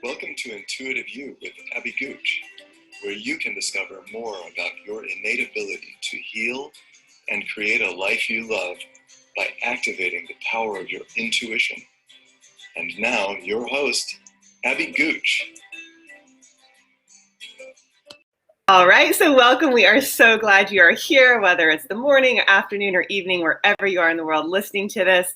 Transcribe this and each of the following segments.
Welcome to Intuitive You with Abby Gooch, where you can discover more about your innate ability to heal and create a life you love by activating the power of your intuition. And now, your host, Abby Gooch. All right, so welcome. We are so glad you are here, whether it's the morning, or afternoon, or evening, wherever you are in the world listening to this.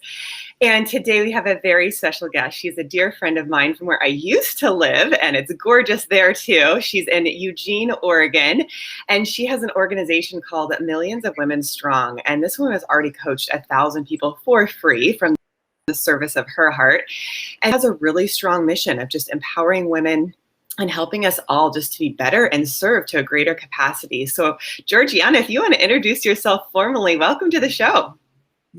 And today we have a very special guest. She's a dear friend of mine from where I used to live, and it's gorgeous there too. She's in Eugene, Oregon, and she has an organization called Millions of Women Strong. And this woman has already coached 1,000 people for free from the service of her heart, and has a really strong mission of just empowering women and helping us all just to be better and serve to a greater capacity. So Georgiana, if you want to introduce yourself formally, welcome to the show.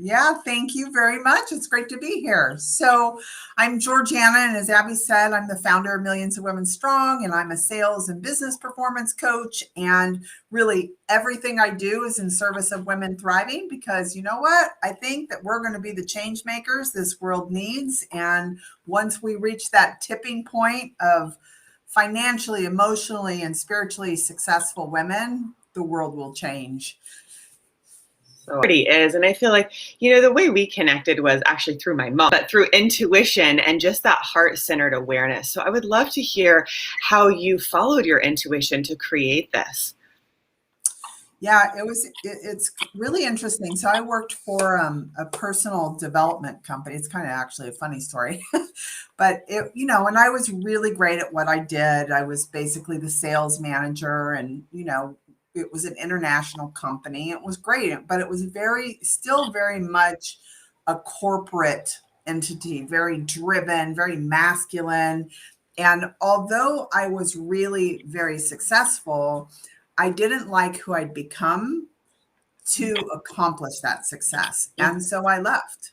Yeah, thank you very much. It's great to be here. So I'm Georgiana, and as Abby said, I'm the founder of Millions of Women Strong, and I'm a sales and business performance coach. And really everything I do is in service of women thriving, because you know what? I think that we're going to be the change makers this world needs. And once we reach that tipping point of financially, emotionally, and spiritually successful women, the world will change. So it already is. And I feel like, the way we connected was actually through my mom, but through intuition and just that heart-centered awareness. So I would love to hear how you followed your intuition to create this. Yeah, it's really interesting. So I worked for a personal development company. It's kind of actually a funny story, but and I was really great at what I did. I was basically the sales manager, and, it was an international company. It was great, but it was still very much a corporate entity, very driven, very masculine. And although I was really very successful, I didn't like who I'd become to accomplish that success. And so I left.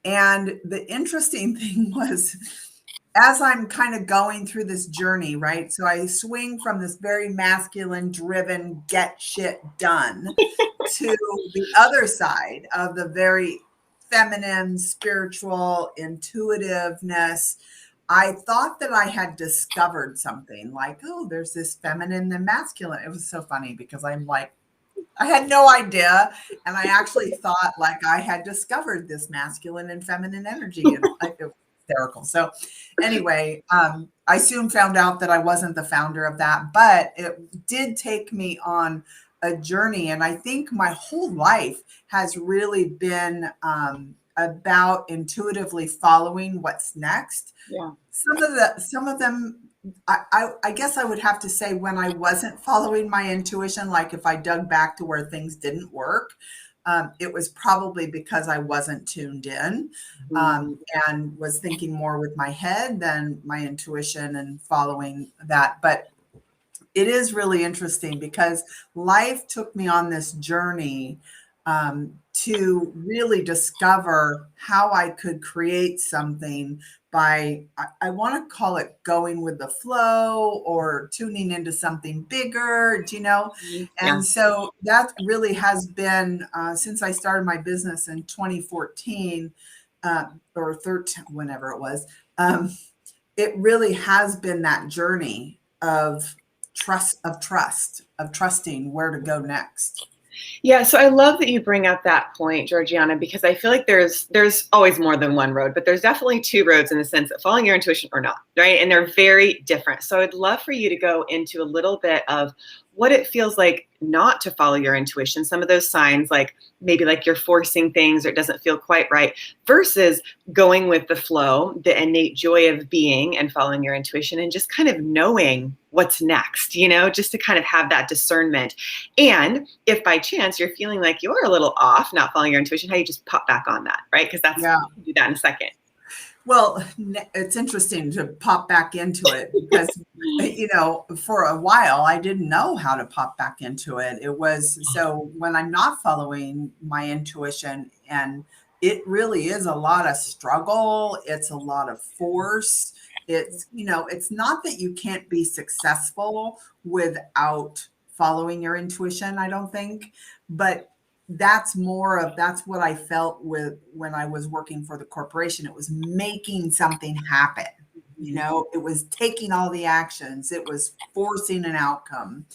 And the interesting thing was, as I'm kind of going through this journey, right? So I swing from this very masculine, driven, get shit done to the other side of the very feminine, spiritual, intuitiveness. I thought that I had discovered something, like, oh, there's this feminine and masculine. It was so funny because I'm like, I had no idea. And I actually thought like I had discovered this masculine and feminine energy. And it was hysterical. So anyway, I soon found out that I wasn't the founder of that, but it did take me on a journey. And I think my whole life has really been about intuitively following what's next. Yeah. Some of them, I guess I would have to say, when I wasn't following my intuition, like if I dug back to where things didn't work, it was probably because I wasn't tuned in and was thinking more with my head than my intuition and following that. But it is really interesting because life took me on this journey to really discover how I could create something by, I want to call it going with the flow or tuning into something bigger, And so that really has been, since I started my business in 2014 or 13, whenever it was, it really has been that journey of trusting where to go next. Yeah, so I love that you bring up that point, Georgiana, because I feel like there's always more than one road, but there's definitely two roads in the sense that following your intuition or not, right? And they're very different. So I'd love for you to go into a little bit of what it feels like not to follow your intuition, some of those signs, like maybe like you're forcing things or it doesn't feel quite right, versus going with the flow, the innate joy of being and following your intuition and just kind of knowing what's next, just to kind of have that discernment. And if by chance you're feeling like you're a little off, not following your intuition, how you just pop back on that, right? Because you can do that in a second. Well, it's interesting to pop back into it because, for a while, I didn't know how to pop back into it. So when I'm not following my intuition, and it really is a lot of struggle, it's a lot of force. It's not that you can't be successful without following your intuition, I don't think, but that's what I felt with when I was working for the corporation. It was making something happen. You know, it was taking all the actions. It was forcing an outcome.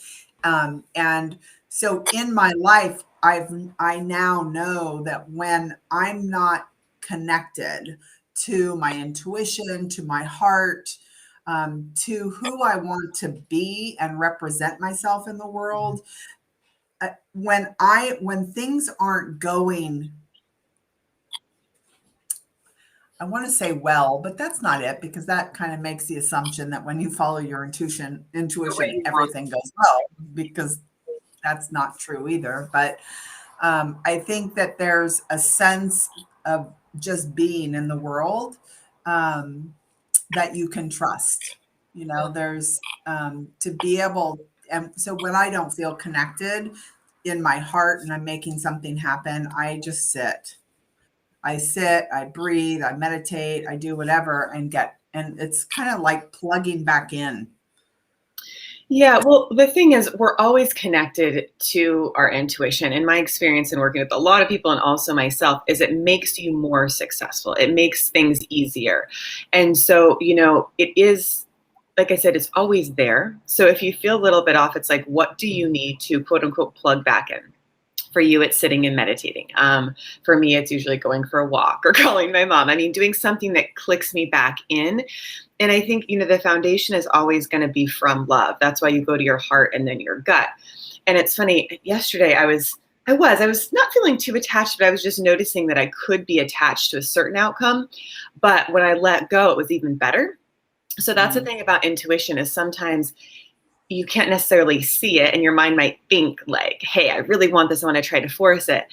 And so in my life, I now know that when I'm not connected to my intuition, to my heart, to who I want to be and represent myself in the world, when things aren't going, I want to say well, but that's not it, because that kind of makes the assumption that when you follow your intuition, everything goes well, because that's not true either. But I think that there's a sense of just being in the world that you can trust. You know, there's to be able, and so when I don't feel connected in my heart and I'm making something happen, I just sit. I sit, I breathe, I meditate, I do whatever, and it's kind of like plugging back in. Yeah, well, the thing is, we're always connected to our intuition. In my experience in working with a lot of people and also myself, is it makes you more successful. It makes things easier. And so, you know, it is, like I said, it's always there. So if you feel a little bit off, it's like, what do you need to quote unquote plug back in? For you, it's sitting and meditating. For me, it's usually going for a walk or calling my mom. I mean, doing something that clicks me back in. And I think, you know, the foundation is always going to be from love. That's why you go to your heart and then your gut. And it's funny, yesterday I was not feeling too attached, but I was just noticing that I could be attached to a certain outcome. But when I let go, it was even better. So that's the thing about intuition, is sometimes you can't necessarily see it, and your mind might think like, hey, I really want this. I want to try to force it.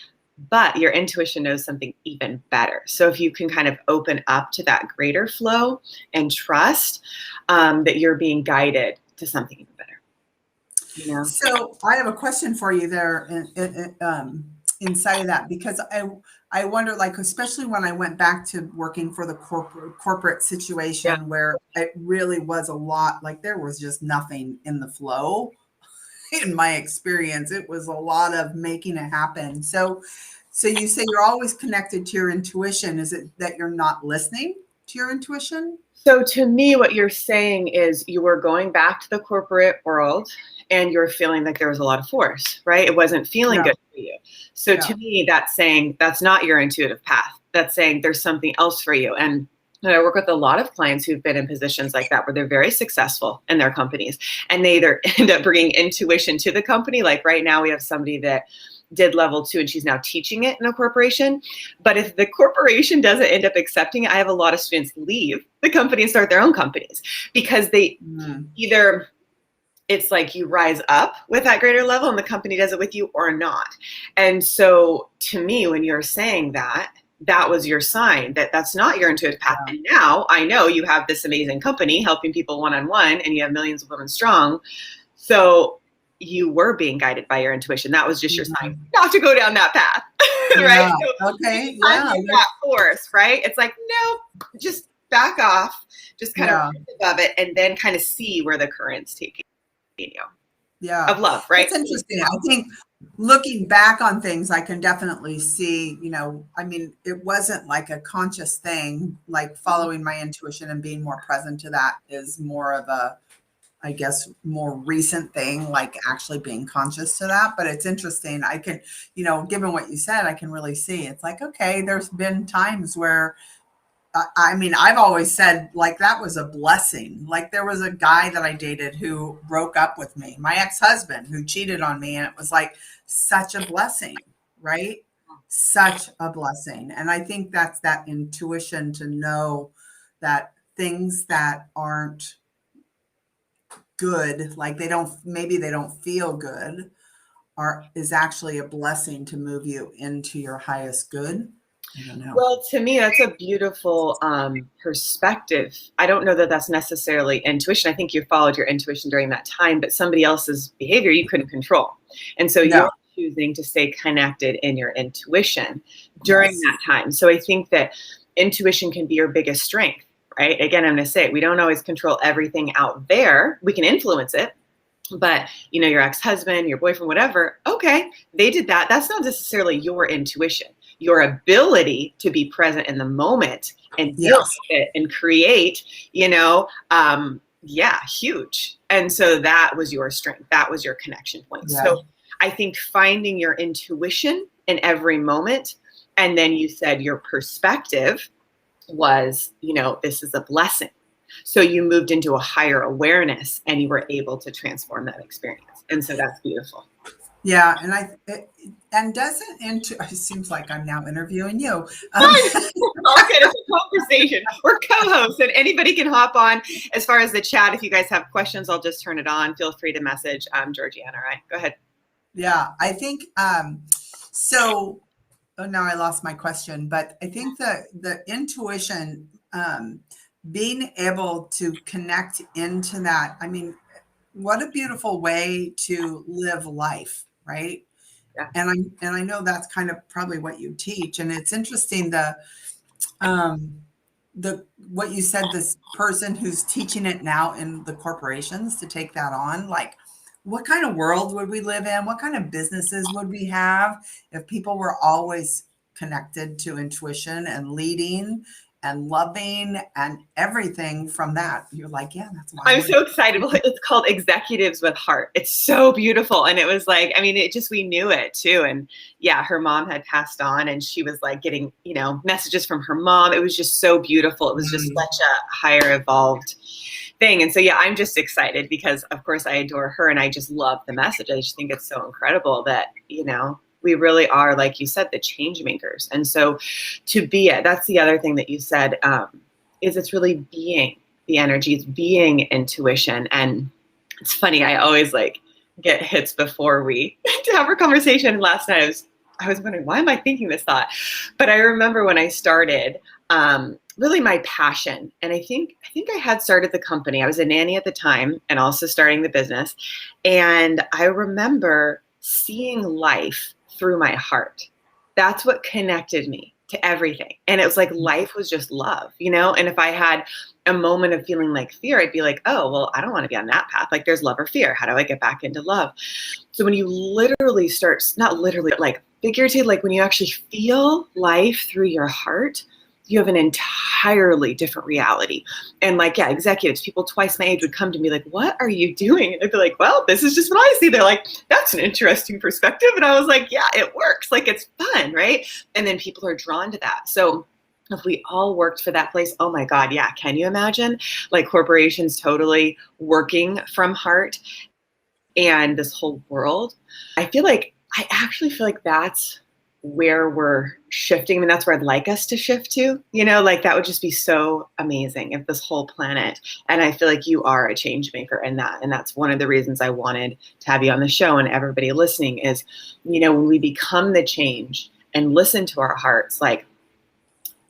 But your intuition knows something even better. So if you can kind of open up to that greater flow and trust that you're being guided to something even better. You know? So I have a question for you there inside of that, because I wonder, like, especially when I went back to working for the corporate situation, where it really was a lot, like there was just nothing in the flow. In my experience, it was a lot of making it happen. So you say you're always connected to your intuition. Is it that you're not listening to your intuition? So to me, what you're saying is you were going back to the corporate world and you're feeling like there was a lot of force, right? It wasn't feeling good for you. So to me, that's saying that's not your intuitive path. That's saying there's something else for you. And I work with a lot of clients who've been in positions like that, where they're very successful in their companies, and they either end up bringing intuition to the company. Like right now, we have somebody that did level 2 and she's now teaching it in a corporation. But if the corporation doesn't end up accepting it, I have a lot of students leave the company and start their own companies, because they either, it's like you rise up with that greater level and the company does it with you, or not. And so to me, when you're saying that, that was your sign that that's not your intuitive path. And now I know you have this amazing company helping people one-on-one, and you have millions of women strong. So you were being guided by your intuition. That was just your sign not to go down that path. Right? So okay. That force, right? It's like, no, just back off, just kind of above it, and then kind of see where the current's taking you. Of love, right? It's interesting. I think looking back on things, I can definitely see, you know, I mean, it wasn't like a conscious thing, like following my intuition and being more present to that is more of a, I guess, more recent thing, like actually being conscious to that. But it's interesting. I can, you know, given what you said, I can really see it's like, okay, there's been times where, I mean, I've always said, like, that was a blessing. Like, there was a guy that I dated who broke up with me, my ex-husband, who cheated on me. And it was like such a blessing, right? Such a blessing. And I think that's that intuition to know that things that aren't good, like maybe they don't feel good, is actually a blessing to move you into your highest good. I don't know. Well, to me, that's a beautiful perspective. I don't know that that's necessarily intuition. I think you followed your intuition during that time, but somebody else's behavior you couldn't control. And so you're choosing to stay connected in your intuition during that time. So I think that intuition can be your biggest strength, right? Again, I'm going to say we don't always control everything out there. We can influence it. But, you know, your ex-husband, your boyfriend, whatever, okay, they did that. That's not necessarily your intuition. your ability to be present in the moment and deal with it and create, huge. And so that was your strength. That was your connection point. Yeah. So I think finding your intuition in every moment. And then you said your perspective was, this is a blessing. So you moved into a higher awareness and you were able to transform that experience. And so that's beautiful. Yeah. And it seems like I'm now interviewing you. Okay, it's a conversation. We're co-hosts and anybody can hop on. As far as the chat, if you guys have questions, I'll just turn it on. Feel free to message Georgiana, right? Go ahead. Yeah, I think, now I lost my question, but I think the intuition, being able to connect into that, I mean, what a beautiful way to live life, right? Yeah. And I know that's kind of probably what you teach. And it's interesting, what you said, this person who's teaching it now in the corporations to take that on, like, what kind of world would we live in? What kind of businesses would we have if people were always connected to intuition and leading and loving and everything from that? You're like, yeah, that's why. I'm so excited. Well, it's called Executives with Heart. It's so beautiful. And it was like, I mean, we knew it too. And yeah, her mom had passed on and she was like getting, messages from her mom. It was just so beautiful. It was just such a higher evolved thing. And so, yeah, I'm just excited because of course I adore her and I just love the message. I just think it's so incredible that, we really are, like you said, the change makers. And so to be it, that's the other thing that you said, is it's really being the energy, it's being intuition. And it's funny, I always get hits before we to have our conversation. And last night I was wondering, why am I thinking this thought? But I remember when I started, really my passion. And I think I had started the company. I was a nanny at the time and also starting the business. And I remember seeing life through my heart. That's what connected me to everything. And it was like life was just love, And if I had a moment of feeling like fear, I'd be like, oh, well, I don't want to be on that path. Like there's love or fear. How do I get back into love? So when you literally start, not literally, but figuratively, when you actually feel life through your heart, you have an entirely different reality. And executives, people twice my age would come to me like, what are you doing? And I'd be like, well, this is just what I see. They're like, that's an interesting perspective. And I was like, yeah, it works. It's fun, right? And then people are drawn to that. So if we all worked for that place, oh my God, yeah. Can you imagine corporations totally working from heart and this whole world? I actually feel like that's where we're shifting. I mean, that's where I'd like us to shift to, that would just be so amazing if this whole planet, and I feel like you are a change maker in that. And that's one of the reasons I wanted to have you on the show and everybody listening is, when we become the change and listen to our hearts,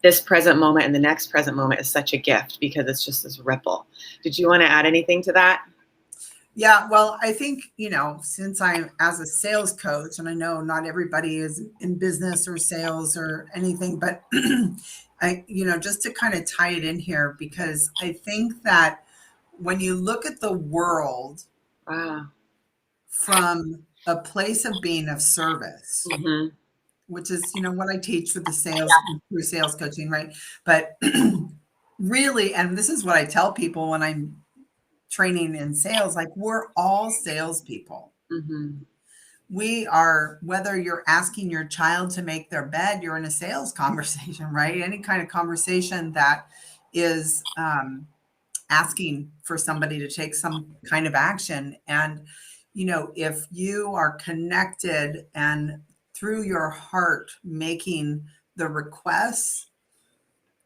this present moment and the next present moment is such a gift because it's just this ripple. Did you want to add anything to that? Yeah, well, I think, since I'm as a sales coach, and I know not everybody is in business or sales or anything, but I, just to kind of tie it in here, because I think that when you look at the world from a place of being of service, which is, what I teach with the sales, through sales coaching, right? But really, and this is what I tell people when I'm training in sales, we're all salespeople. We are, whether you're asking your child to make their bed, you're in a sales conversation, right? Any kind of conversation that is asking for somebody to take some kind of action. And, if you are connected and through your heart making the requests,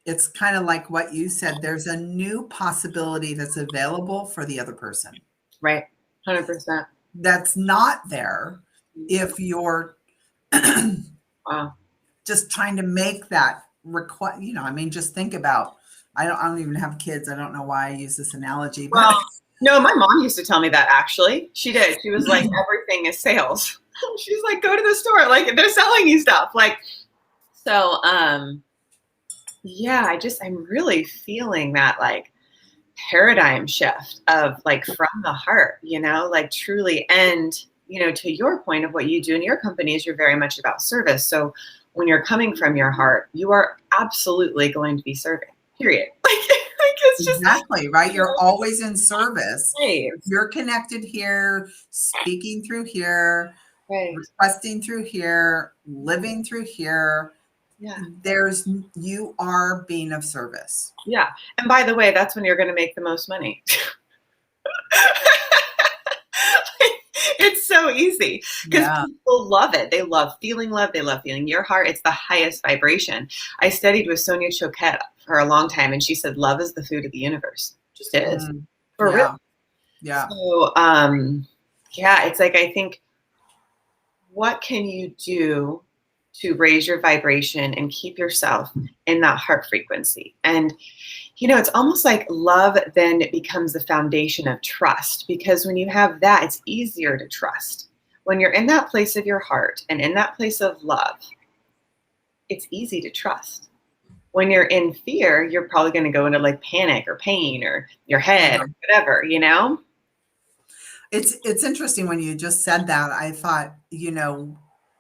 it's kind of like what you said, there's a new possibility that's available for the other person. Right. 100%. That's not there if you're just trying to make that request. Just think about, I don't even have kids. I don't know why I use this analogy. But well, no, my mom used to tell me that actually. She did. She was like, everything is sales. She's like, go to the store. They're selling you stuff. Yeah, I'm really feeling that paradigm shift of from the heart, truly. And, to your point of what you do in your company is you're very much about service. So when you're coming from your heart, you are absolutely going to be serving, period. Like it's just Exactly, right? You're always in service. right. You're connected here, speaking through here, Right. requesting through here, living through here. Yeah. You are being of service. Yeah. And by the way, that's when you're going to make the most money. It's so easy because Yeah. people love it. They love feeling love. They love feeling your heart. It's the highest vibration. I studied with Sonia Choquette for a long time, and she said, love is the food of the universe. Just is. For Yeah. real. Yeah. So, yeah, it's like, I think, what can you do to raise your vibration and keep yourself in that heart frequency? And it's almost like love then becomes the foundation of trust, because when you have that, it's easier to trust. When you're in that place of your heart and in that place of love, it's easy to trust. When you're in fear, you're probably going to go into like panic or pain or your head or whatever, It's interesting when you just said that. I thought,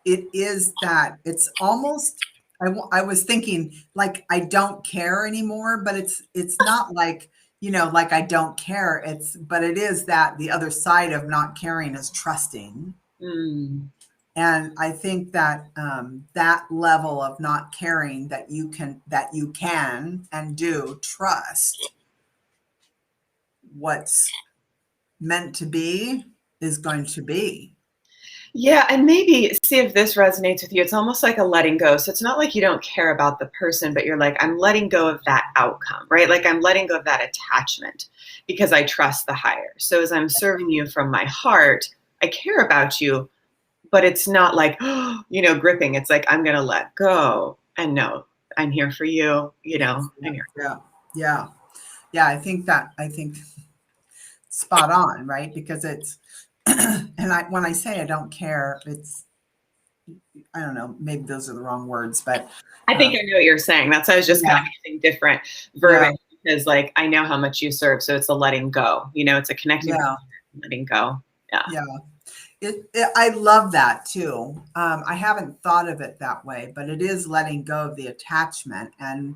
it is that it's almost, I was thinking like, I don't care anymore, but it's not like, like I don't care. But it is that the other side of not caring is trusting. Mm. And I think that that level of not caring that you can and do trust what's meant to be is going to be. Yeah, and maybe see if this resonates with you. It's almost like a letting go. So it's not like you don't care about the person, but you're like, I'm letting go of that outcome, right? Like I'm letting go of that attachment because I trust the higher. So as I'm serving you from my heart, I care about you, but it's not like, gripping. It's like, I'm going to let go and know I'm here for you, I'm here. Yeah. I think spot on, right? Because it's, and when I say I don't care, I don't know, maybe those are the wrong words, but I think I know what you're saying. That's why I was just kind of using different verbiage because like, I know how much you serve. So it's a letting go, it's a connecting, letting go. Yeah. I love that too. I haven't thought of it that way, but it is letting go of the attachment, and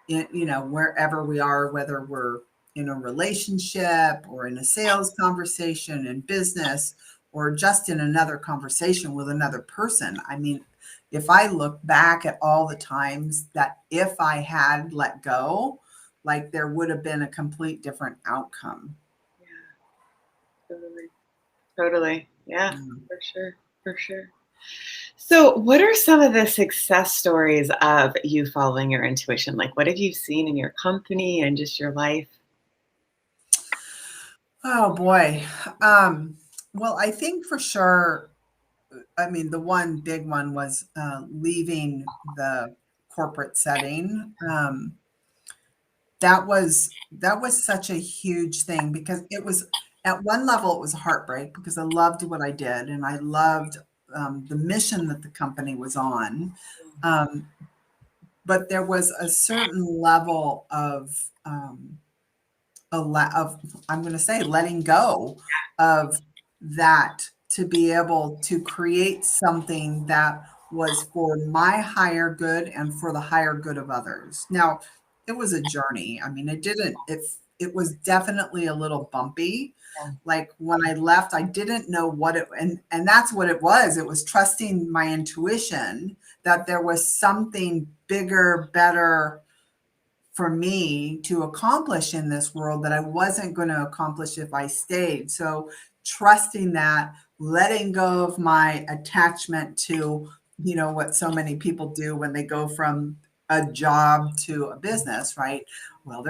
wherever we are, whether we're in a relationship or in a sales conversation in business or just in another conversation with another person. I mean, if I look back at all the times that if I had let go, like there would have been a complete different outcome. Yeah, totally. Yeah, for sure. So what are some of the success stories of you following your intuition? Like what have you seen in your company and just your life? Oh boy. Well, I think for sure, I mean, the one big one was leaving the corporate setting. That was such a huge thing because it was, at one level it was a heartbreak because I loved what I did and I loved the mission that the company was on. But there was a certain level of I'm going to say letting go of that to be able to create something that was for my higher good and for the higher good of others. Now, it was a journey. I mean, it was definitely a little bumpy. Yeah. Like when I left, I didn't know what it, and that's what it was. It was trusting my intuition that there was something bigger, better for me to accomplish in this world that I wasn't going to accomplish if I stayed. So trusting that, letting go of my attachment to, what so many people do when they go from a job to a business, right? Well,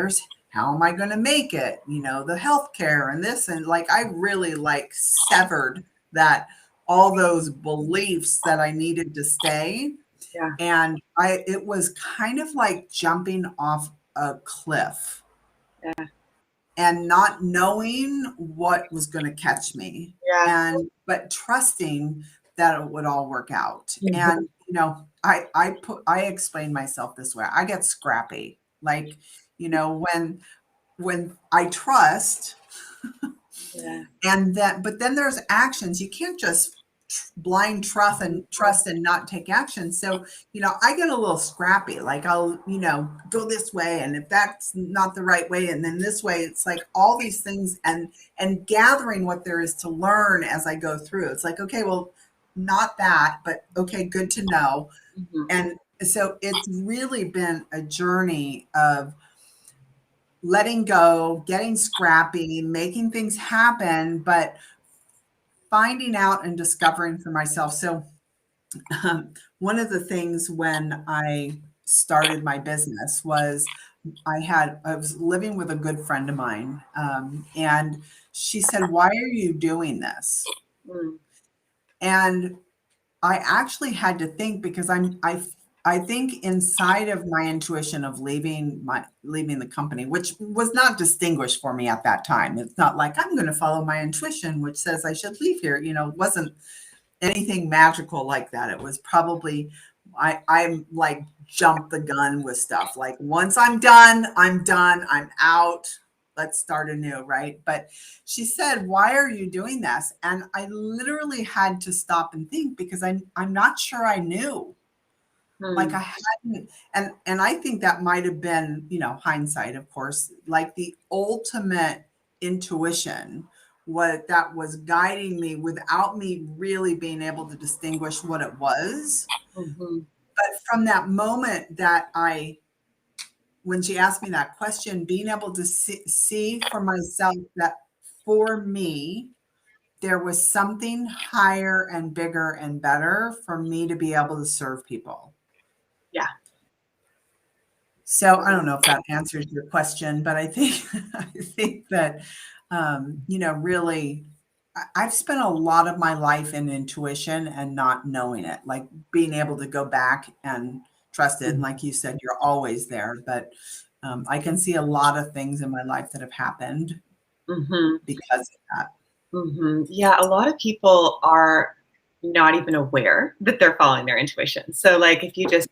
how am I going to make it? The healthcare and this, and like, I really like severed that, all those beliefs that I needed to stay. Yeah. And it was kind of like jumping off a cliff. Yeah. And not knowing what was going to catch me. Yeah. But trusting that it would all work out. Mhm. And I explain myself this way. I get scrappy. Like, when I trust, Yeah. but then there's actions. You can't just blind trust and not take action. So, I get a little scrappy, like I'll, go this way. And if that's not the right way, and then this way, it's like all these things and gathering what there is to learn as I go through. It's like, okay, well, not that, but okay, good to know. Mm-hmm. And so it's really been a journey of letting go, getting scrappy, making things happen, but finding out and discovering for myself. So one of the things when I started my business was I was living with a good friend of mine, and she said, "Why are you doing this?" Mm. And I actually had to think, because I think inside of my intuition of leaving the company, which was not distinguished for me at that time. It's not like I'm going to follow my intuition, which says I should leave here. It wasn't anything magical like that. It was probably, I'm like jump the gun with stuff. Like once I'm done, I'm out. Let's start anew, right? But she said, "Why are you doing this?" And I literally had to stop and think, because I'm not sure I knew. Like I hadn't, and I think that might have been, hindsight, of course, like the ultimate intuition, what that was guiding me without me really being able to distinguish what it was. Mm-hmm. But from that moment that when she asked me that question, being able to see for myself that for me, there was something higher and bigger and better for me to be able to serve people. Yeah. So I don't know if that answers your question, but I think that, really, I've spent a lot of my life in intuition and not knowing it, like being able to go back and trust it. And like you said, you're always there, but I can see a lot of things in my life that have happened because of that. Mm-hmm. Yeah, a lot of people are not even aware that they're following their intuition. So like if you just,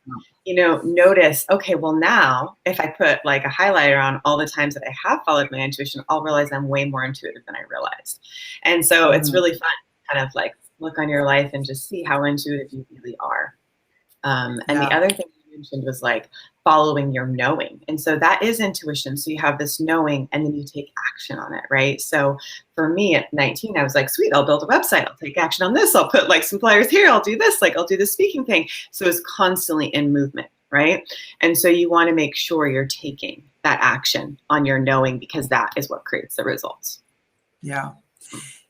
notice, okay, well now if I put like a highlighter on all the times that I have followed my intuition, I'll realize I'm way more intuitive than I realized. And so it's really fun to kind of like look on your life and just see how intuitive you really are. And the other thing you mentioned was like following your knowing. And so that is intuition. So you have this knowing and then you take action on it, right? So for me at 19, I was like, sweet, I'll build a website. I'll take action on this. I'll put like some flyers here. I'll do this. Like I'll do the speaking thing. So it's constantly in movement, right? And so you want to make sure you're taking that action on your knowing, because that is what creates the results. Yeah.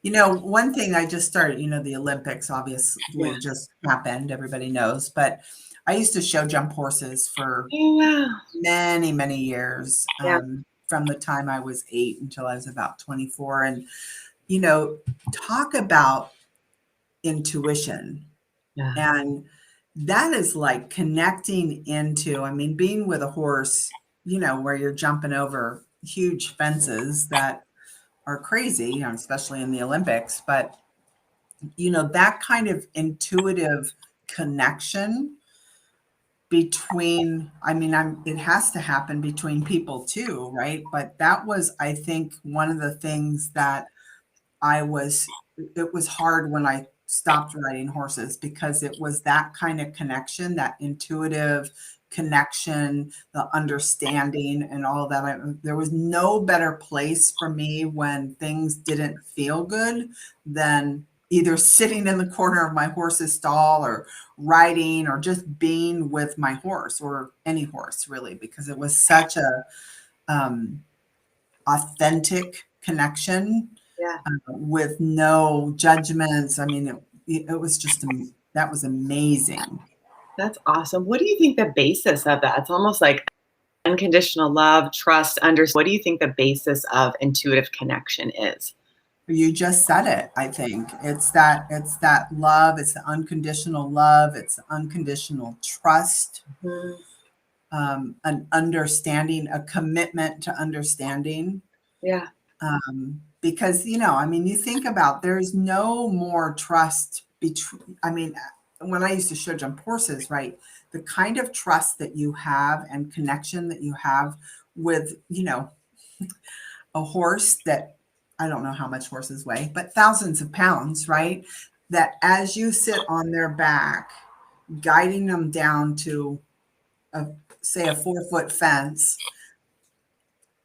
One thing I just started, the Olympics obviously just happened. Everybody knows, but I used to show jump horses for many, many years, from the time I was 8 until I was about 24. And, talk about intuition. Yeah. And that is like connecting into, being with a horse, where you're jumping over huge fences that are crazy, especially in the Olympics, but that kind of intuitive connection between, it has to happen between people too, right? But that was, I think, one of the things that it was hard when I stopped riding horses, because it was that kind of connection, that intuitive connection, the understanding and all of that. There was no better place for me when things didn't feel good than either sitting in the corner of my horse's stall or riding or just being with my horse, or any horse really, because it was such a authentic connection. Yeah. With no judgments. It was just, that was amazing. That's awesome. What do you think the basis of that? It's almost like unconditional love, trust, what do you think the basis of intuitive connection is? You just said it. I think it's that love. It's the unconditional love. It's unconditional trust. Mm-hmm. An understanding, a commitment to understanding. Yeah. Because, you think about, there's no more trust between, when I used to show jump horses, right, the kind of trust that you have and connection that you have with, a horse that, I don't know how much horses weigh, but thousands of pounds, right? that as you sit on their back, guiding them down to say a 4-foot fence,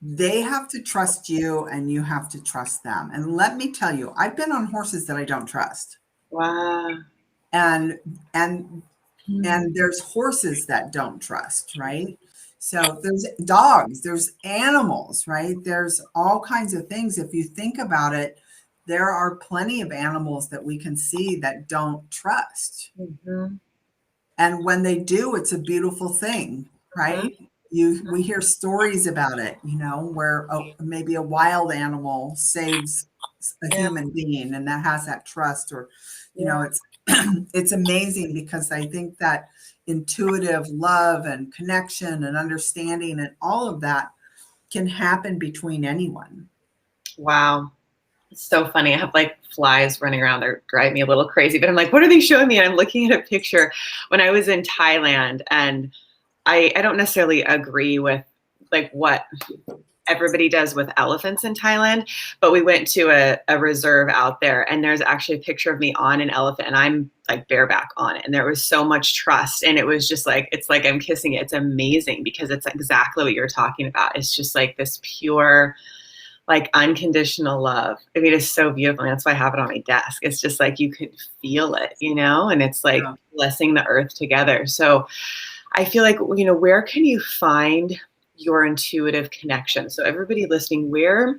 they have to trust you and you have to trust them. And let me tell you, I've been on horses that I don't trust. Wow. And there's horses that don't trust, right? So there's dogs, there's animals, right? There's all kinds of things. If you think about it, there are plenty of animals that we can see that don't trust. Mm-hmm. And when they do, it's a beautiful thing, right? We hear stories about it, where maybe a wild animal saves a human being, and that has that trust, or it's it's amazing, because I think that intuitive love and connection and understanding and all of that can happen between anyone. Wow. It's so funny. I have like flies running around. They drive me a little crazy, but I'm like, what are they showing me? And I'm looking at a picture when I was in Thailand, and I don't necessarily agree with like what everybody does with elephants in Thailand, but we went to a reserve out there, and there's actually a picture of me on an elephant, and I'm like bareback on it. And there was so much trust. And it was just like, it's like I'm kissing it. It's amazing, because it's exactly what you're talking about. It's just like this pure, like unconditional love. I mean, it's so beautiful. And that's why I have it on my desk. It's just like, you can feel it, and it's like blessing the earth together. So I feel like, where can you find your intuitive connection? So everybody listening, where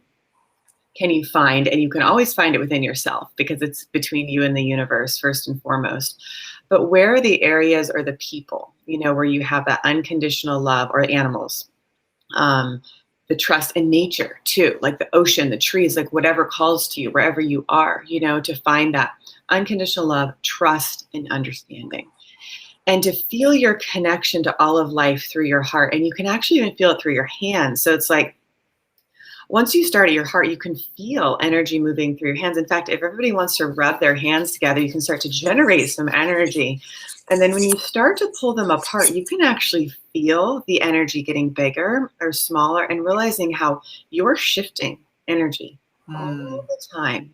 can you find, and you can always find it within yourself, because it's between you and the universe first and foremost, but where are the areas or the people, where you have that unconditional love, or animals, the trust in nature too, like the ocean, the trees, like whatever calls to you, wherever you are, to find that unconditional love, trust, and understanding. And to feel your connection to all of life through your heart. And you can actually even feel it through your hands. So it's like, once you start at your heart, you can feel energy moving through your hands. In fact, if everybody wants to rub their hands together, you can start to generate some energy. And then when you start to pull them apart, you can actually feel the energy getting bigger or smaller, and realizing how you're shifting energy all the time.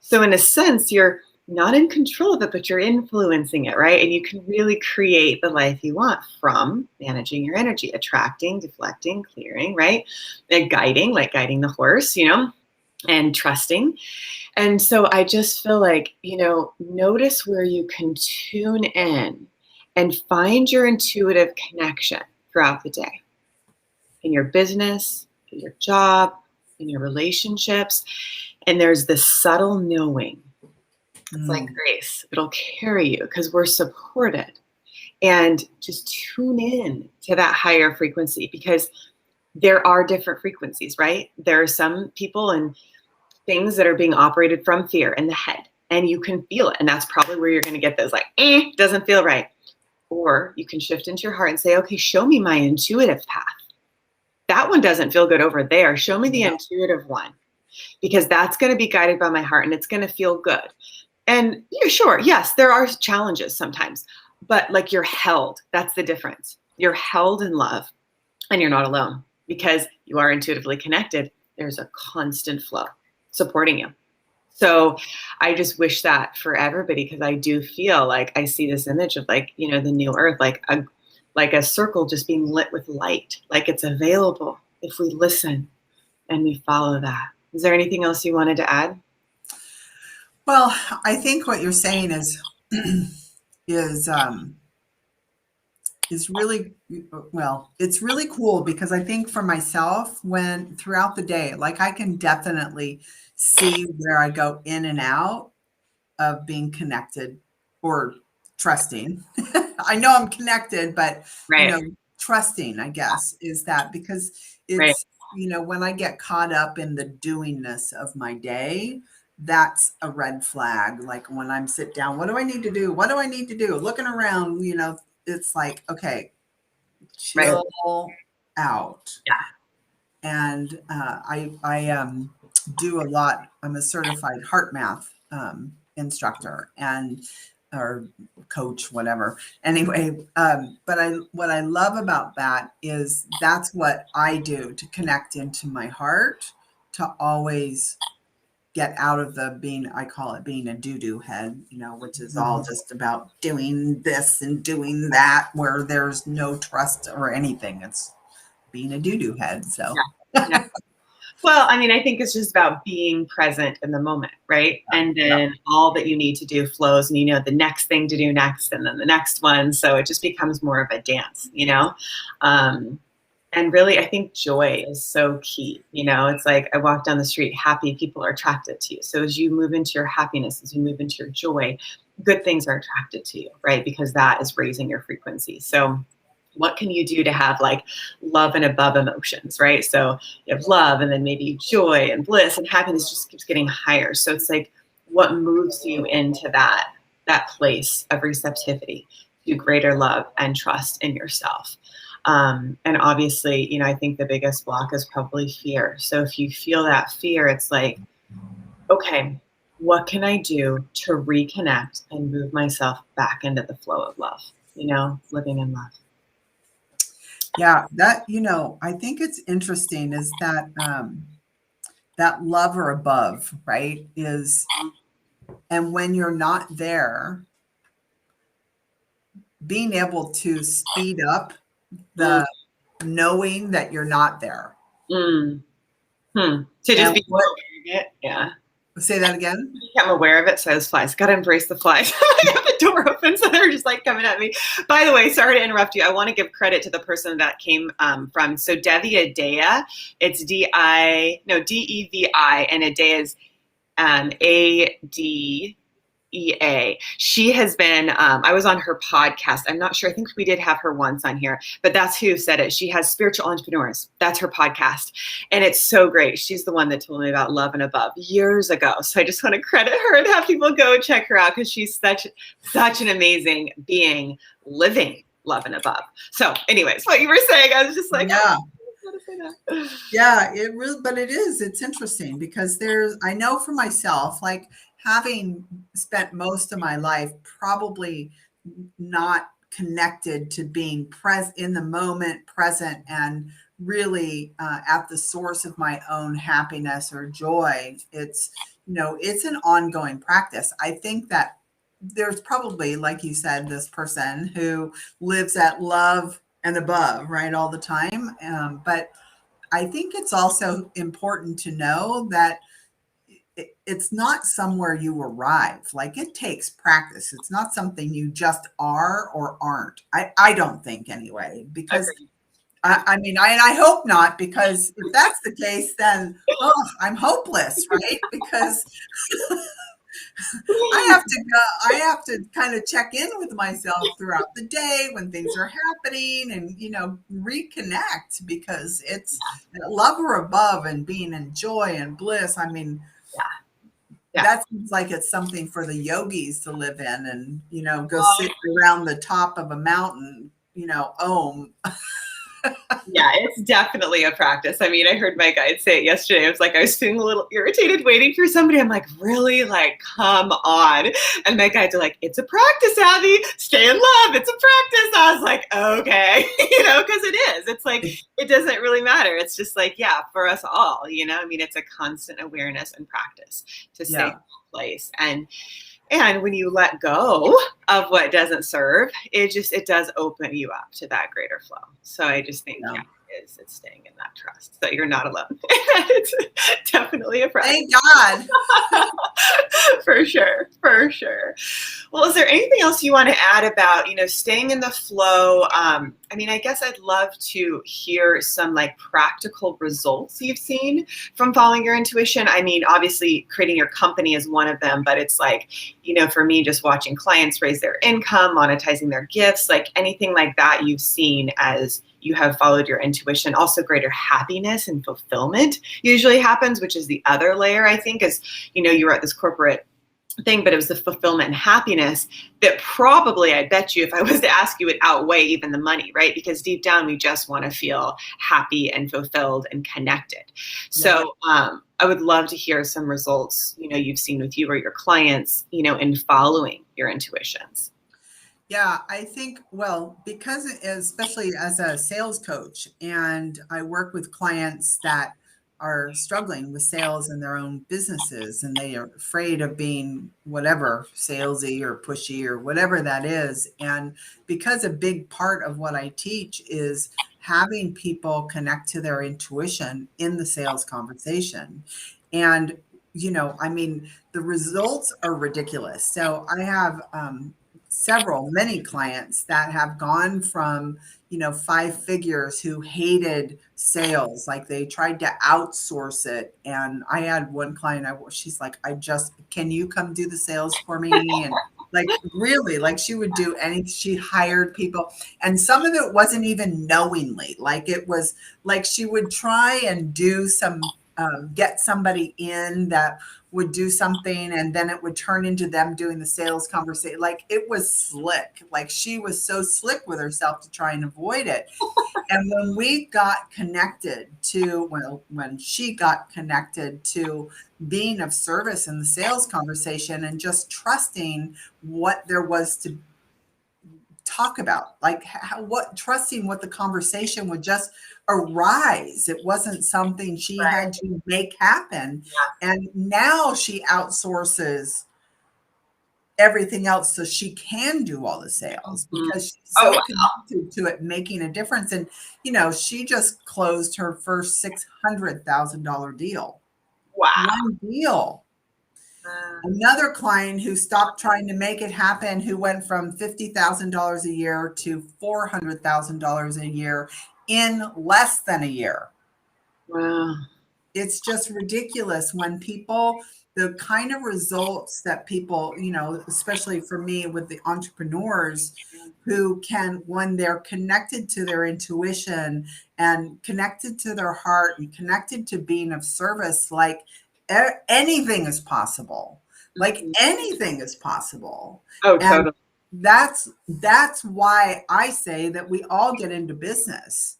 So in a sense, you're not in control of it, but you're influencing it, right? And you can really create the life you want from managing your energy, attracting, deflecting, clearing, right? And guiding, like guiding the horse, and trusting. And so I just feel like, notice where you can tune in and find your intuitive connection throughout the day, in your business, in your job, in your relationships. And there's this subtle knowing. It's like grace. It'll carry you, because we're supported. And just tune in to that higher frequency, because there are different frequencies, right? There are some people and things that are being operated from fear in the head, and you can feel it. And that's probably where you're going to get those like, doesn't feel right. Or you can shift into your heart and say, okay, show me my intuitive path. That one doesn't feel good over there. Show me the intuitive one, because that's going to be guided by my heart, and it's going to feel good. And you're sure, yes, there are challenges sometimes, but like you're held. That's the difference. You're held in love, and you're not alone, because you are intuitively connected. There's a constant flow supporting you. So I just wish that for everybody, because I do feel like I see this image of like, the new earth, like a circle just being lit with light, like it's available if we listen and we follow that. Is there anything else you wanted to add? Well, I think what you're saying is really, well, it's really cool, because I think for myself, when throughout the day, like I can definitely see where I go in and out of being connected or trusting. I know I'm connected, but trusting, I guess, is that, because it's, when I get caught up in the doingness of my day, that's a red flag. Like when I'm sit down, what do I need to do? What do I need to do? Looking around, it's like, okay, chill out. Yeah. And I do a lot. I'm a certified heart math instructor or coach, whatever. Anyway, but what I love about that is that's what I do to connect into my heart, to always get out of I call it being a doo-doo head, which is all just about doing this and doing that, where there's no trust or anything. It's being a doo-doo head. So. Yeah. Well, I mean, I think it's just about being present in the moment, right? And then all that you need to do flows, and the next thing to do next, and then the next one. So it just becomes more of a dance, and really, I think joy is so key. It's like I walk down the street, happy people are attracted to you. So as you move into your happiness, as you move into your joy, good things are attracted to you, right? Because that is raising your frequency. So what can you do to have like love and above emotions, right? So you have love, and then maybe joy and bliss and happiness just keeps getting higher. So it's like, what moves you into that place of receptivity to greater love and trust in yourself? And obviously, I think the biggest block is probably fear. So if you feel that fear, it's like, okay, what can I do to reconnect and move myself back into the flow of love, living in love? Yeah, that, I think it's interesting is that that love or above, right, and when you're not there, being able to speed up the knowing that you're not there. To just be aware of it. Yeah. Say that again. I'm aware of it. So those flies, got to embrace the flies. I have the door open, so they're just like coming at me. By the way, sorry to interrupt you. I want to give credit to the person that came from. So Devi Adea, it's D-E-V-I, and Adea is A-D-E-A. She has been, I was on her podcast. I'm not sure. I think we did have her once on here, but that's who said it. She has Spiritual Entrepreneurs. That's her podcast. And it's so great. She's the one that told me about Love and Above years ago. So I just want to credit her and have people go check her out, because she's such an amazing being living Love and Above. So anyways, what you were saying, I was just like, yeah. Yeah, it's interesting because I know for myself, like having spent most of my life probably not connected to being present in the moment, present, and really at the source of my own happiness or joy. It's an ongoing practice. I think that there's probably, like you said, this person who lives at love and above, right, all the time. But I think it's also important to know that it's not somewhere you arrive. Like, it takes practice. It's not something you just are or aren't. I don't think, anyway, because I mean, I hope not, because if that's the case, then I'm hopeless, right? Because I have to kind of check in with myself throughout the day when things are happening and, reconnect, because it's love or above and being in joy and bliss. I mean, that seems like it's something for the yogis to live in and, go sit around the top of a mountain, Om. Yeah, it's definitely a practice. I mean, I heard my guide say it yesterday. I was like, I was feeling a little irritated waiting for somebody. I'm like, really? Like, come on. And my guides are like, it's a practice, Abby. Stay in love. It's a practice. I was like, okay, because it is. It's like, it doesn't really matter. It's just like, yeah, for us all, I mean, it's a constant awareness and practice to stay in that place. And when you let go of what doesn't serve, it does open you up to that greater flow. So I just think it's staying in that trust that you're not alone. It's definitely a practice. Thank God. For sure. Well, is there anything else you want to add about, staying in the flow? I mean, I guess I'd love to hear some like practical results you've seen from following your intuition. I mean, obviously creating your company is one of them, but it's like, for me, just watching clients raise their income, monetizing their gifts, like anything like that you've seen as you have followed your intuition. Also, greater happiness and fulfillment usually happens, which is the other layer, I think, is, you were at this corporate thing, but it was the fulfillment and happiness that probably, I bet you, if I was to ask you, would outweigh even the money, right? Because deep down, we just want to feel happy and fulfilled and connected. So I would love to hear some results, you've seen with you or your clients, in following your intuitions. Yeah, I think, because especially as a sales coach, and I work with clients that are struggling with sales in their own businesses, and they are afraid of being whatever, salesy or pushy or whatever that is. And because a big part of what I teach is having people connect to their intuition in the sales conversation. And, I mean, the results are ridiculous. So I have many clients that have gone from, 5 figures who hated sales, like they tried to outsource it. And I had one client, she's like, can you come do the sales for me? And like, really, like she would do anything. She hired people, and some of it wasn't even knowingly. Like it was like she would try and do some, get somebody in that would do something, and then it would turn into them doing the sales conversation. Like it was slick. Like she was so slick with herself to try and avoid it. And when we got connected to, when she got connected to being of service in the sales conversation and just trusting what there was to talk about, like trusting what the conversation would just arise. It wasn't something she had to make happen. Yeah. And now she outsources everything else so she can do all the sales because she's so connected to it making a difference. And, she just closed her first $600,000 deal. Wow. One deal. Another client who stopped trying to make it happen, who went from $50,000 a year to $400,000 a year in less than a year. Wow. It's just ridiculous when the kind of results that people, especially for me with the entrepreneurs who when they're connected to their intuition and connected to their heart and connected to being of service, like anything is possible. Like anything is possible. Oh, totally. And that's why I say that we all get into business.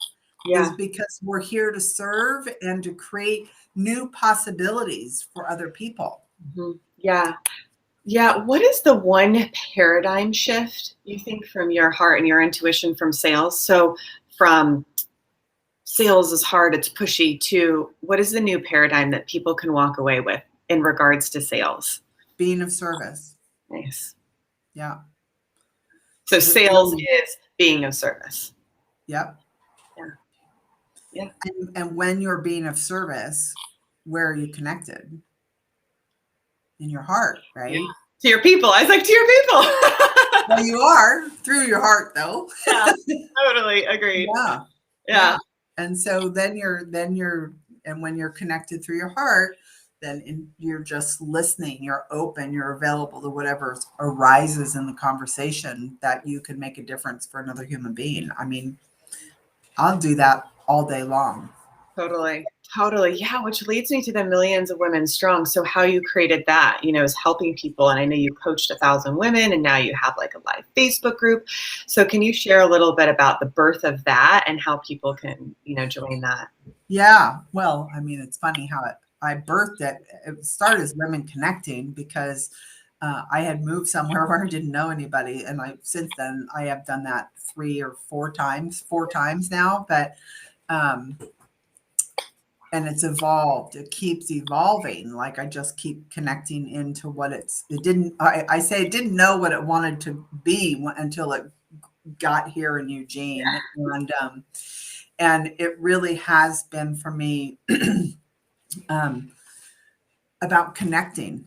Is because we're here to serve and to create new possibilities for other people. Mm-hmm. Yeah. Yeah. What is the one paradigm shift you think from your heart and your intuition from sales? So from sales is hard, it's pushy, to what is the new paradigm that people can walk away with in regards to sales? Being of service. Nice. Yeah. So sales is being of service. Yep. Yeah. And when you're being of service, where are you connected? In your heart, right? Yeah. To your people. I was like, to your people. Well, you are through your heart, though. Yeah, totally agreed. Yeah. And so then and when you're connected through your heart, then you're just listening, you're open, you're available to whatever arises in the conversation that you can make a difference for another human being. I mean, I'll do that all day long. Totally. Yeah. Which leads me to the Millions of Women Strong. So how you created that, is helping people. And I know you coached 1,000 women, and now you have like a live Facebook group. So can you share a little bit about the birth of that and how people can, join that? Yeah. Well, I mean, it's funny how I birthed it. It started as Women Connecting because I had moved somewhere where I didn't know anybody. And since then I have done that 3 or 4 times now, but, and it's evolved. It keeps evolving. Like I just keep connecting into what I say it didn't know what it wanted to be until it got here in Eugene. And it really has been for me about connecting.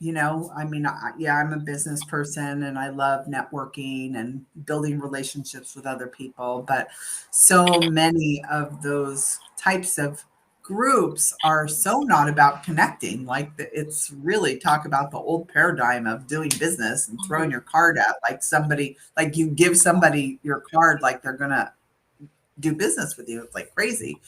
I mean, I'm a business person and I love networking and building relationships with other people, but so many of those types of groups are so not about connecting. Like it's really talk about the old paradigm of doing business and throwing your card out like somebody, like you give somebody your card like they're going to do business with you. It's like crazy.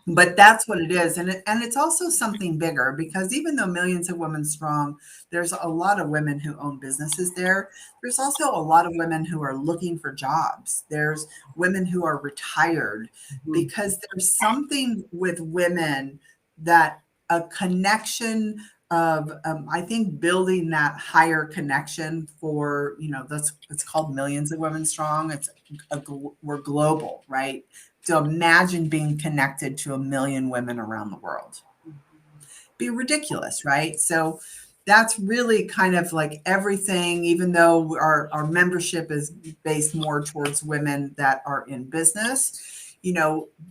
But that's what it is. And it's also something bigger, because even though Millions of Women Strong, there's a lot of women who own businesses there. There's also a lot of women who are looking for jobs. There's women who are retired, because there's something with women that a connection of, I think building that higher connection for, it's called Millions of Women Strong. We're global, right? to imagine being connected to 1 million women around the world. Be ridiculous, right? So that's really kind of like everything, even though our membership is based more towards women that are in business,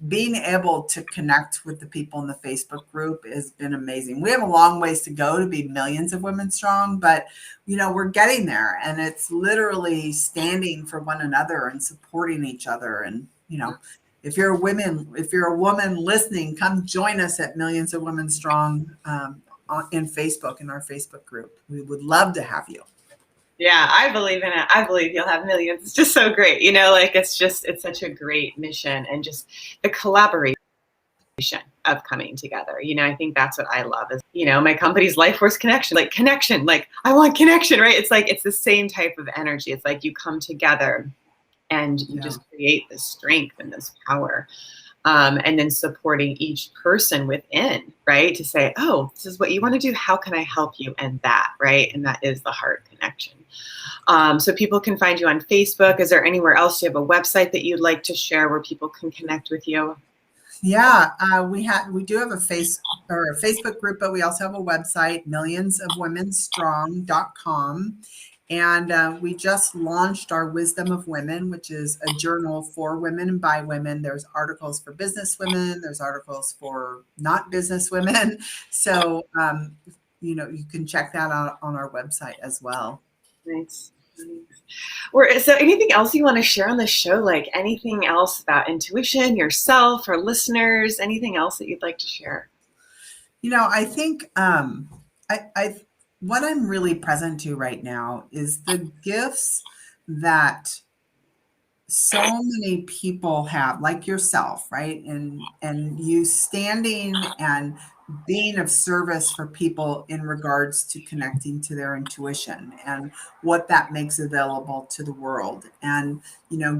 being able to connect with the people in the Facebook group has been amazing. We have a long ways to go to be millions of women strong, but we're getting there, and it's literally standing for one another and supporting each other. And if you're a woman listening, come join us at Millions of Women Strong in Facebook, in our Facebook group. We would love to have you. Yeah, I believe in it. I believe you'll have millions. It's just so great. It's such a great mission, and just the collaboration of coming together. I think that's what I love is, my company's Life Force Connection, like I want connection, right? It's like, it's the same type of energy. It's like you come together and you just create this strength and this power. And then supporting each person within, right? To say, oh, this is what you want to do. How can I help you? And that, right? And that is the heart connection. So people can find you on Facebook. Is there anywhere else? Do you have a website that you'd like to share where people can connect with you? Yeah, we do have a Facebook group, but we also have a website, millionsofwomenstrong.com. And we just launched our Wisdom of Women, which is a journal for women and by women. There's articles for business women. There's articles for not business women. So, you can check that out on our website as well. Nice. So anything else you want to share on the show? Like anything else about intuition, yourself, or listeners? Anything else that you'd like to share? I think what I'm really present to right now is the gifts that so many people have, like yourself, right? And you standing and being of service for people in regards to connecting to their intuition and what that makes available to the world, and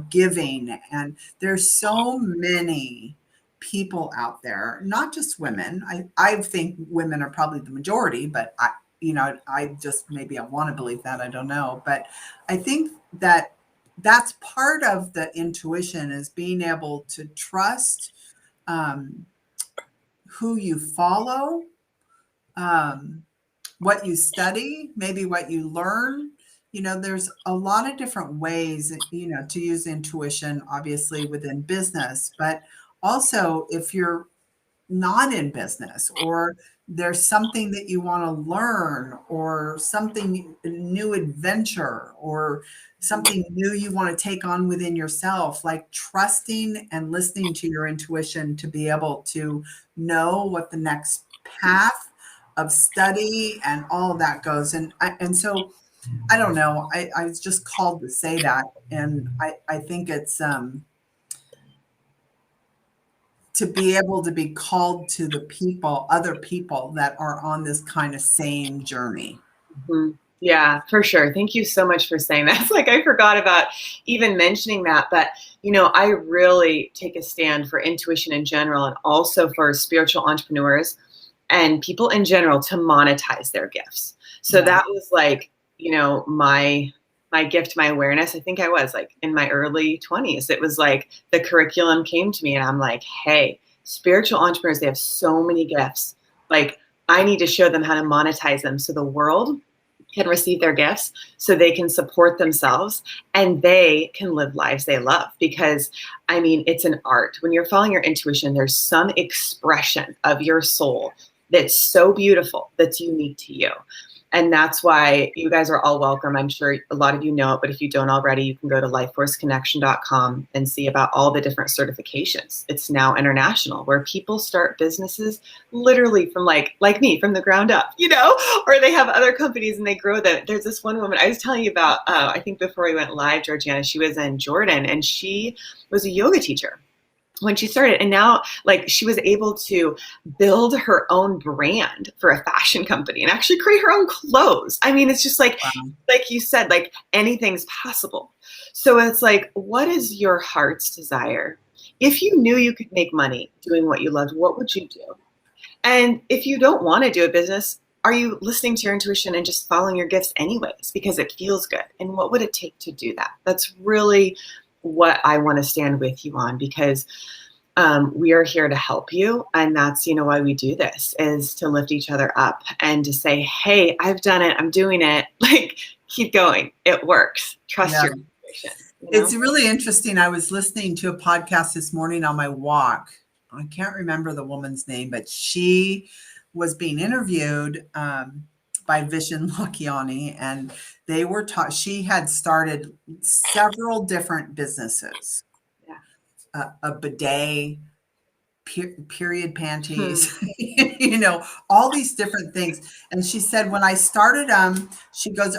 giving. And there's so many people out there, not just women. I think women are probably the majority, but I just, maybe I want to believe that, I don't know. But I think that that's part of the intuition, is being able to trust who you follow, what you study, maybe what you learn. There's a lot of different ways, to use intuition, obviously within business, but also if you're not in business, or there's something that you want to learn, or something new adventure, or something new you want to take on within yourself, like trusting and listening to your intuition to be able to know what the next path of study and all of that goes. And so I don't know, I was just called to say that. And I think it's to be able to be called to other people that are on this kind of same journey. Mm-hmm. Yeah, for sure. Thank you so much for saying that. It's like I forgot about even mentioning that, but I really take a stand for intuition in general, and also for spiritual entrepreneurs and people in general to monetize their gifts. So that was like, my gift, my awareness. I think I was like in my early 20s. It was like the curriculum came to me, and I'm like, hey, spiritual entrepreneurs, they have so many gifts. Like, I need to show them how to monetize them so the world can receive their gifts, so they can support themselves and they can live lives they love. Because it's an art. When you're following your intuition, there's some expression of your soul that's so beautiful, that's unique to you. And that's why you guys are all welcome. I'm sure a lot of you know it, but if you don't already, you can go to lifeforceconnection.com and see about all the different certifications. It's now international, where people start businesses literally from like me, from the ground up, or they have other companies and they grow them. There's this one woman I was telling you about, I think before we went live, Georgiana, she was in Jordan, and she was a yoga teacher when she started. And now, like, she was able to build her own brand for a fashion company and actually create her own clothes. It's just like, wow. Like you said, like, anything's possible. So it's like, what is your heart's desire? If you knew you could make money doing what you loved, what would you do? And if you don't want to do a business, are you listening to your intuition and just following your gifts anyways, because it feels good? And what would it take to do that? That's really what I want to stand with you on, because we are here to help you. And that's, why we do this, is to lift each other up and to say, hey, I've done it. I'm doing it. Like, keep going. It works. Trust your intuition. It's really interesting. I was listening to a podcast this morning on my walk. I can't remember the woman's name, but she was being interviewed by Vishen Lakhiani, and they were taught. She had started several different businesses, a bidet, period panties, all these different things. And she said, when I started, she goes,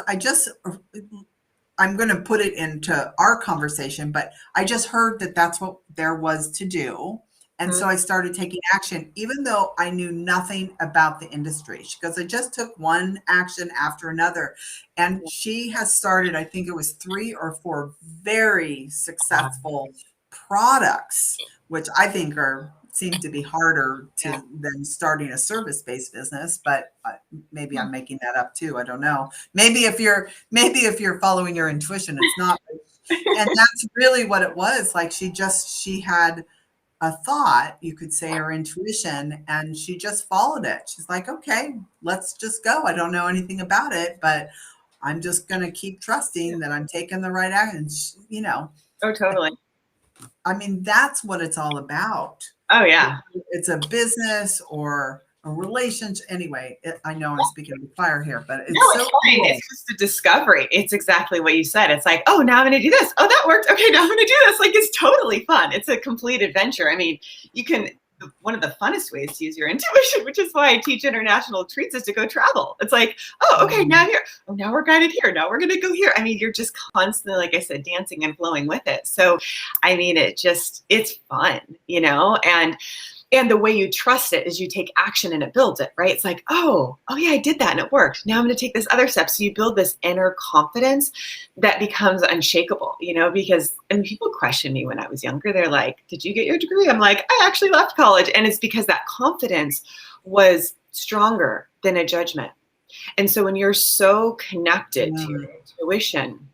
I'm going to put it into our conversation, but I just heard that that's what there was to do. And so I started taking action, even though I knew nothing about the industry. She goes, I just took one action after another. And she has started, I think it was 3 or 4 very successful products, which I think seem to be harder than starting a service-based business, but maybe I'm making that up too. I don't know. Maybe if you're following your intuition, it's not. And that's really what it was. Like she had a thought, you could say, her intuition, and she just followed it. She's like, okay, let's just go. I don't know anything about it, but I'm just going to keep trusting that I'm taking the right action, Oh, totally. I mean, that's what it's all about. Oh, yeah. It's a business or a relationship. Anyway, I know I'm speaking with fire here, but it's so fine. cool. It's just a discovery. It's exactly what you said. It's like, oh, now I'm going to do this. Oh, that worked. Okay, now I'm going to do this. Like, it's totally fun. It's a complete adventure. I mean, one of the funnest ways to use your intuition, which is why I teach international retreats, is to go travel. It's like, oh, okay, now here. Oh, now we're guided here. Now we're going to go here. I mean, you're just constantly, like I said, dancing and flowing with it. So, I mean, it's fun, and the way you trust it is you take action and it builds it, right? It's like, oh yeah, I did that and it worked. Now I'm going to take this other step. So you build this inner confidence that becomes unshakable, because, and people question me when I was younger. They're like, did you get your degree? I'm like, I actually left college. And it's because that confidence was stronger than a judgment. And so when you're so connected to your intuition,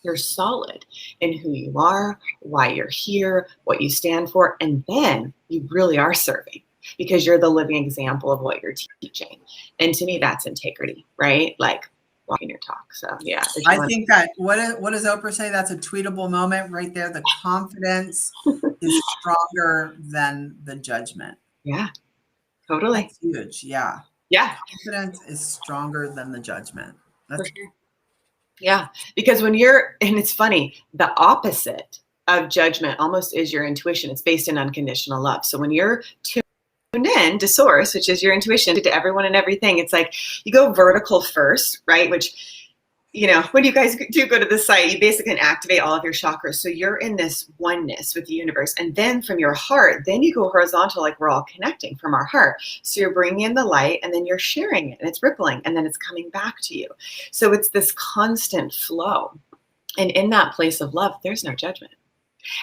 you're solid in who you are, why you're here, what you stand for, and then you really are serving because you're the living example of what you're teaching. And to me, that's integrity, right? Like walking your talk. So yeah. I think that what does Oprah say? That's a tweetable moment right there. The confidence is stronger than the judgment. Yeah, totally. That's huge. Yeah. Yeah. Confidence is stronger than the judgment. That's for sure. Yeah, because and it's funny, the opposite of judgment almost is your intuition. It's based in unconditional love. So when you're tuned in to source, which is your intuition, to everyone and everything, it's like you go vertical first, right? Which, when you guys do go to the site, you basically can activate all of your chakras. So you're in this oneness with the universe. And then from your heart, then you go horizontal, like we're all connecting from our heart. So you're bringing in the light and then you're sharing it and it's rippling and then it's coming back to you. So it's this constant flow. And in that place of love, there's no judgment.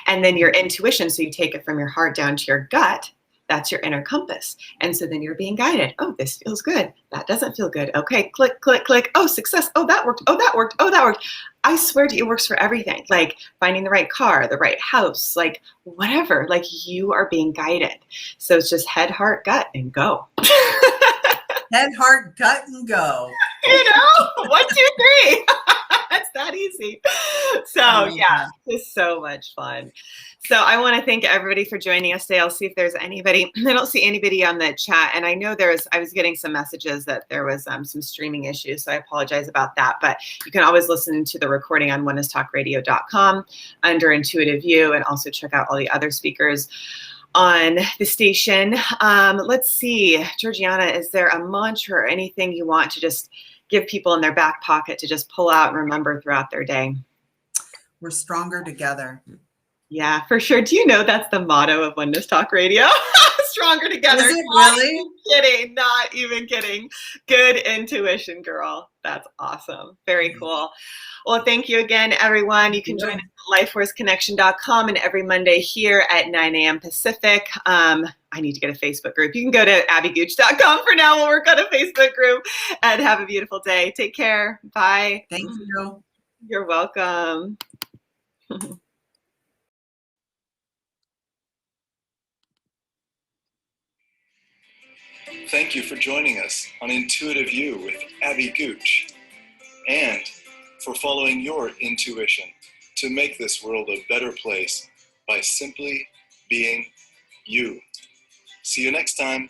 And then your intuition, so you take it from your heart down to your gut. That's your inner compass. And so then you're being guided. Oh, this feels good. That doesn't feel good. Okay, click, click, click. Oh, success. Oh, that worked. Oh, that worked. Oh, that worked. I swear to you, it works for everything. Like finding the right car, the right house, like whatever. Like you are being guided. So it's just head, heart, gut, and go. Head, heart, gut, and go. 1, 2, 3. It's that easy. So yeah, it's so much fun. So I want to thank everybody for joining us today. I'll see if there's anybody. I don't see anybody on the chat. And I know I was getting some messages that there was some streaming issues. So I apologize about that. But you can always listen to the recording on onenesstalkradio.com under Intuitive View, and also check out all the other speakers on the station. Let's see, Georgiana, is there a mantra or anything you want to just give people in their back pocket to just pull out and remember throughout their day? We're stronger together. Yeah, for sure. Do you know that's the motto of Oneness Talk Radio? Stronger together. Is it really? Kidding. Not even kidding. Good intuition, girl. That's awesome. Very cool. Well, thank you again, everyone. You can join us at lifeforceconnection.com and every Monday here at 9 a.m. Pacific. I need to get a Facebook group. You can go to abbygooch.com for now. We'll work on a Facebook group, and have a beautiful day. Take care. Bye. Thank you. You're welcome. Thank you for joining us on Intuitive You with Abby Gooch, and for following your intuition to make this world a better place by simply being you. See you next time.